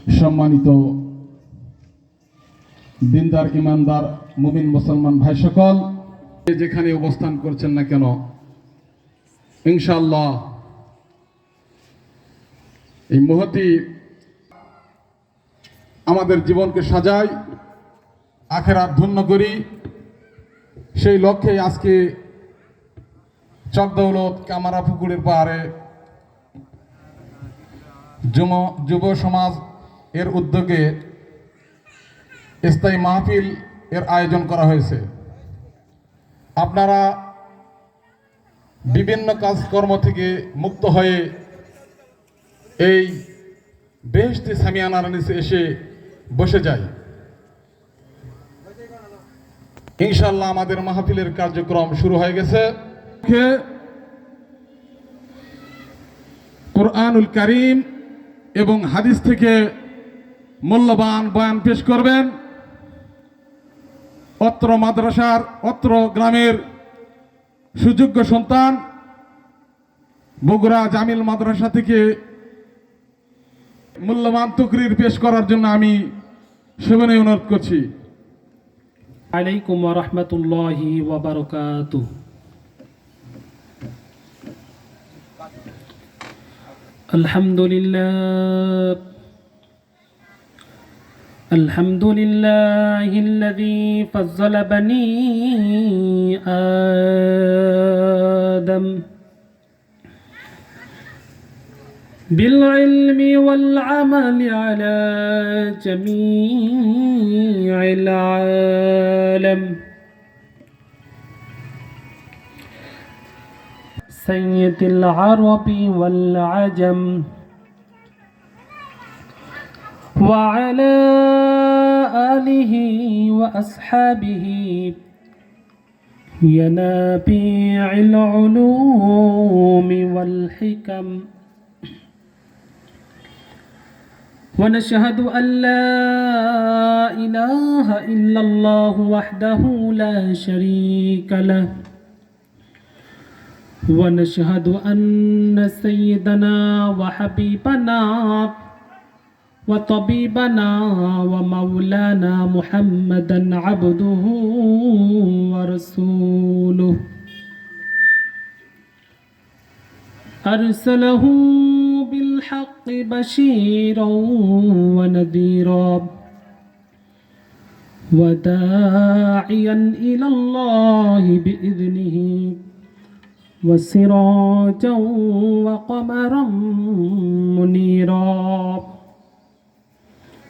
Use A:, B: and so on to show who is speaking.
A: সম্মানিত দিনদার ইমানদার মুমিন মুসলমান ভাই সকল যেখানে অবস্থান করছেন না কেন, ইনশাআল্লাহ এই মুহূর্তে আমাদের জীবনকে সাজাই, আখিরাত ধন্য করি, সেই লক্ষ্যে আজকে চকদৌলত কামারা পুকুরের পাহাড়ে যুব সমাজ এর উদ্যোগে স্থায়ী মাহফিল এর আয়োজন করা হয়েছে। আপনারা বিভিন্ন কাজকর্ম থেকে মুক্ত হয়ে এই বেহেশতি সামিয়ানার নিচে এসে বসে যাই। ইনশাআল্লাহ আমাদের মাহফিলের কার্যক্রম শুরু হয়ে গেছে। কুরআনুল কারীম এবং হাদিস থেকে মূল্যবান বয়ান পেশ করবেন অত্র মাদ্রাসার অত্র গ্রামের সুযোগ্য সন্তান বগুড়া জামিল মাদ্রাসা থেকে মূল্যবান তকরির পেশ করার জন্য আমি সবিনয় অনুরোধ করছি।
B: আলাইকুম ওয়া রাহমাতুল্লাহি ওয়া বারাকাতুহু। আলহামদুলিল্লাহিল্লাযী ফাজ্জালা বানী আদম بالعلم والعمل على جميع العالم سيد العرب والعجم وعلى آله وأصحابه ينابيع العلوم والحكم ونشهد أن لا إله إلا الله وحده لا شريك له ونشهد أن سيدنا وحبيبنا وطبيبنا ومولانا محمدا عبده ورسوله أرسله بالحق بشيرا ونذيرا وداعيا إلى الله بإذنه وسراجا وقمرا منيرا